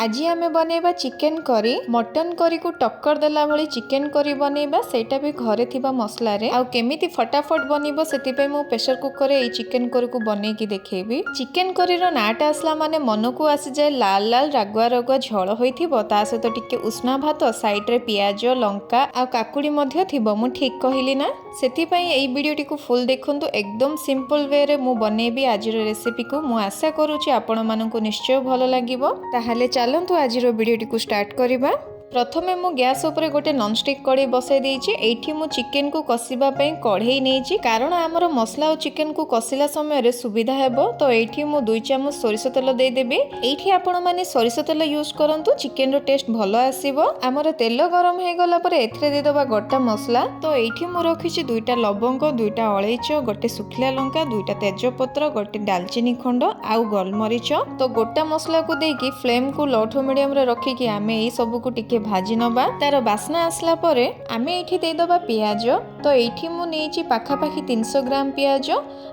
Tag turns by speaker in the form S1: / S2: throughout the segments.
S1: आज आम बनइबा चिकेन करी। मटन करी को टक्कर देला भली चिकेन करी बनइबा, सेटा भी घरे थिबा मसला रे। आउ केमिति फटाफट बनिबो सेतिपई मु प्रेशर कुकर रे ए चिकेन करी को बनै की देखेबी। चिकेन करी रो नाटा आसला माने मन को आसी जाय लाल लाल रागुआ रागुआ झोल होइथिबो, ता सहित टिके उष्णा भात, साइड रे पियाज लंका आ काकुड़ी मध्य थिबो। मु ठीक कहिली ना? सेतिपई एई वीडियोटी को फुल देखंतु। एकदम सिंपल वे रे मु बनेबी आजिर रेसिपी को। मु आशा करूची आपण माननकु निश्चय भलो लागिबो। ताहाले चलतु आज भिडियोटी को स्टार्ट करिबा। प्रथमे मु गैस उपरे गोटे नॉनस्टिक कढ़ाई बसाई देइछि। एठी मु चिकेन को कसिबा पई कढ़ाई नेइछि, कारण हमर मसला और चिकेन को कसिला समय रे सुविधा हेबो। तो एठी मु 2 चामच सोरिष तेल दे देबी। एठी आपण माने सोरिष तेल यूज करंतु, चिकेन रो टेस्ट भलो आसीबो। हमर तेल गरम हे गला परे एथरे दे दबा गोटा मसला। तो एठी मु रखिछि 2टा लवंग, 2टा अलैच, गोटे सुखिला लंका, 2टा तेजपत्र, गोटे दालचीनी खंड आउ गोलमरीच। तो गोटा मसला को देकी फ्लेम को लो टू मीडियम रे रखी कि आमे एई सब को टिके भाजी नबा। तार बास्ना आसला परे आमे एठी दे दबा पियाज। तो एठी मु नेइछि पाखापाखी 300 ग्राम पियाज।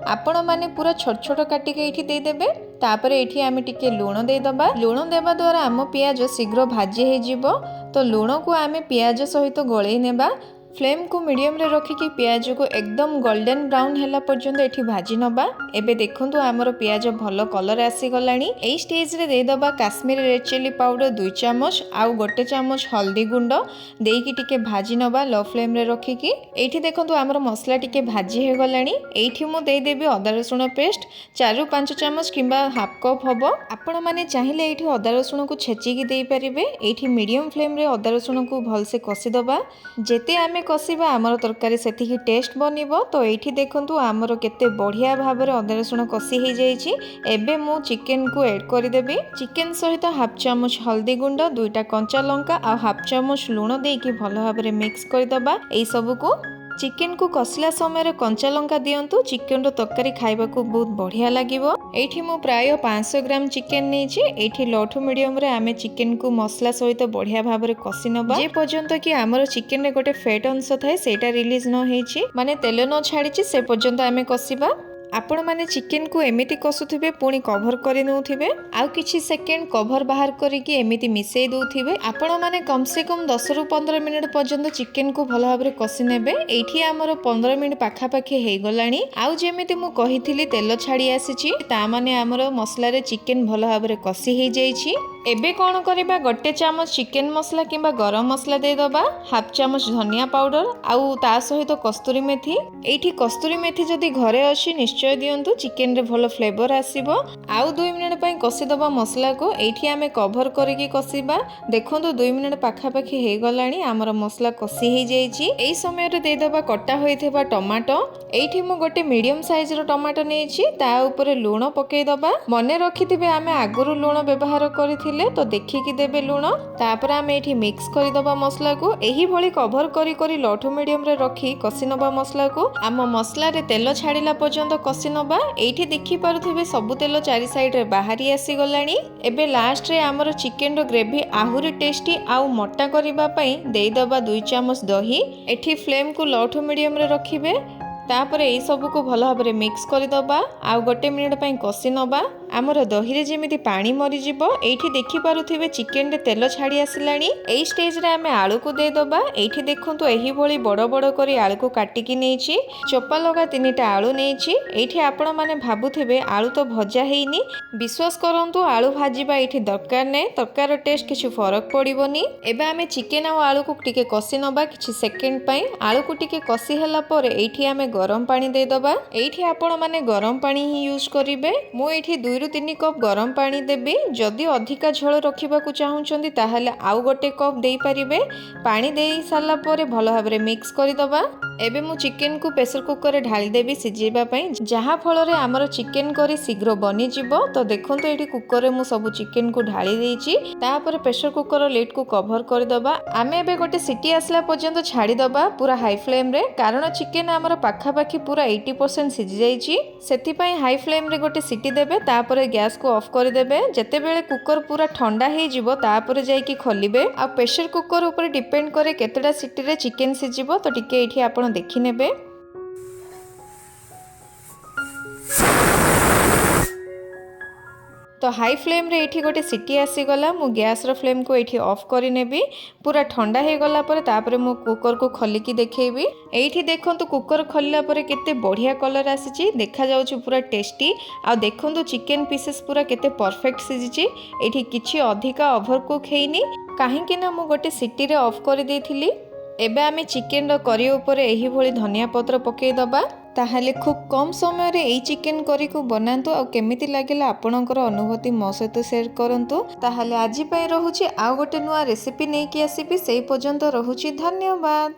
S1: आपण माने पूरा छोट छोट काटी के एठी दे देबे। तापरे एठी आमे टिके लूण दे दबा। लूण देबा द्वारा आम पियाज शीघ्र भाजी हे जिवो। तो लूण को आमे पियाज सहित गळेई नेबा। फ्लेम को मीडियम रे रखी कि पियाज को एकदम गोल्डन ब्राउन हैला पर्यंत एठी भाजी नबा। एबे देखंतु हमर पियाज भलो कलर आसी गलानी। एई स्टेज रे दे दबा काश्मीरी रेड चिली पाउडर 2 चामच आउ 1 चामच हल्दी गुंड देकी टिके भाजी नबा लो फ्लेम रे रखी कि। एठी देखंतु हमर मसला टिके भाजी हे गलानी। एठी मु दे देबी अदा रसुण पेस्ट 4-5 चामच किंबा हाफ कप हबो। आपण माने चाहिले एठी अदा रसुण को छेची कि देई परिबे। एठी मीडियम फ्लेम रे अदा रसुण को भल से कसी दबा। जेते आमे कसिबा आमर तरकारी सेतिकी टेस्ट बनिबो। तो एठी देखंतु आमर केते बढ़िया भाबरे अदा रसुण कसी हे जाईछि। एबे मु चिकेन को ऐड करि देबी। चिकेन सहित हाफ चामच हल्दी गुंड, 2टा कंचा लंका आ हाफ चामच लूण देकी भलो भाबरे मिक्स करि दबा। एई सब को चिकेन को कसिला समय रे कंचा लंका दियंतु। चिकेन रो तरकारी खाइबा को बहुत बढ़िया लागिबो। एठी मु प्राय 500 ग्राम चिकेन नेछि। एठी लो टू मीडियम रे आमे चिकेन को मसला सहित बढ़िया भाबरे कसी नबा, जे पर्यंत कि हमर चिकेन रे गोटे फैट अंश थाए सेटा रिलीज न हेछि, माने तेल न छाड़िछि, से पर्यंत आमे कसिबा। आपण माने चिकेन को एमिति कसुथिबे, पुणी कभर करि नउथिबे, आउ किछि सेकेंड कभर बाहर करिकि एमिति मिसेई दउथिबे। आपण माने कम से कम 10 रु 15 मिनिट पर्यंत चिकेन को भलो भाबरे कसी नेबे। एठी हमर 15 मिनिट पाखा पाखी हे गलानी। आउ जेमिति मु कहिथिली तेल छाड़ी आसीछि, ता माने हमर मसला रे चिकेन भलो भाबरे कसी हे जाईछि। एबे कोन करिबा, 1 चामच चिकेन मसला किंबा गरम मसला दे दबा, हाफ चामच धनिया पाउडर आउ ता सहित कस्तूरी मेथी। एठी कस्तूरी मेथी जदी घरे अछि निश्चय दियंतु, चिकेन रे भलो फ्लेवर आसीबो। आउ 2 मिनिट पई कसी दबा मसला को। एठी आमे कभर करिकि कसीबा। देखंतु 2 मिनिट पाखा पाखी हे गलानी, हमर मसला कसी हे जाईछि। एई समय रे दे दबा कटा होइथिबा टमाटो। एठी मु गोटे मीडियम साइज रो टमाटो नेछि। ता ऊपर लूण पकेई दबा। मने रखिथिबे आमे आगुरु लूण व्यवहार करिथिले, तो देखिकी देबे लूण। तापर आमे एठी मिक्स करि दबा मसला को। एही भली कभर करी करी लो टू मीडियम रे रखी कसी नबा मसला को। आम मसला रे तेल छाड़िला पर्यंत कसी नबा। एठी देखि पारुथिबे सब तेल चारि साइड रे बाहरी आसी गलानी। एबे लास्ट रे हमर चिकेन रो ग्रेवी आहुरी टेस्टी आउ मोटा करिबा पई देई दबा 2 चामच दही। एठी फ्लेम को लो टू मीडियम रे रखिबे। तापर एई सब को भलो भाबरे मिक्स करि दबा। आउ 1 मिनिट पई कसी नबा। हमर दही रे जेमिति पानी मरि जिवो। एठी देखि पारुथिबे चिकेन रे तेल छाड़ी आसिलानी। एई स्टेज रे आमे आलू को दे दबा। एठी देखंतु एही भली बड़ बड़ करी आलू को काटी कि नेछि। चोपा लगा 3टा आलू नेछि। एठी आपण माने भाबुथिबे आलू तो भजा हेइनी। विश्वास करंतु आलू भाजीबा एठी दरकार नै, तरकार टेस्ट किछु फरक पड़िबोनी। एबे आमे चिकेन आ आलू को टिके कसी नबा किछि सेकेंड पई। आलू को टिके कसी हला परे एठी आमे गरम पानी दे दबा। एठी आपण माने गरम पानी ही यूज करिवे। मु एठी 2 रु 3 कप गरम पानी देबी। जदि अधिका झोल रखिबा को चाहुचंदी ताहाले आउ 1 कप देई परिबे। पानी देई साला परे भलो भाबरे मिक्स करि दबा। एबे मु चिकेन को प्रेशर कुकर रे ढाली देबी सिजेबा पई, जहा फल रे हमर चिकेन करी शीघ्र बनि जिवो। तो देखंतु एठी कुकर रे मु सब चिकेन को ढाली देइछि। तापर प्रेशर कुकर लिड को कभर कर दबा। आमे एबे गोटे सिटी आसला पर्यंत छाड़ी दबा पूरा हाई फ्लेम रे, कारण चिकेन हमर पाखा पाखी पूरा 80% सिझी जाइछि। सेति पई हाई फ्लेम रे गोटे सिटी देबे। तापर गैस को ऑफ कर देबे। जेते बेले कुकर पूरा ठंडा हे जिवो तापर जाई कि खोलिबे। आ प्रेशर कुकर ऊपर डिपेंड करे केतेटा सिटी रे चिकेन सिझिबो। तो टिके एठी आपण देखि नेबे। तो हाई फ्लेम रे एठी गोटे सिटी आसीगला मु गैस रो फ्लेम को एठी ऑफ करी नेबी पूरा ठंडा हे गला पर तापर मु कुकर को खोलिकी देखैबी। एठी देखंतु कुकर खोलला पर केते बढ़िया कलर आसीची देखा जाउची पूरा टेस्टी आ देखंतु चिकन पीसेस पूरा केते परफेक्ट सिजिची। एठी किछि अधिका ओभर कुक हेइनी काहेकि ना मु गोटे सिटी रे ऑफ करि देथिली। एबे आमे चिकन रो करी ऊपर एही भली धनिया पत्र पकेई दबा ताहले खूब कम समय रे एई चिकन करी को बनांतु आ केमिति लागिला आपणकर अनुभूति मो सहित शेयर करंतु। ताहले आजि पई रहुची आ गोटे नुआ रेसिपी नेकी आसीबी सेई पर्यंत रहुची धन्यवाद।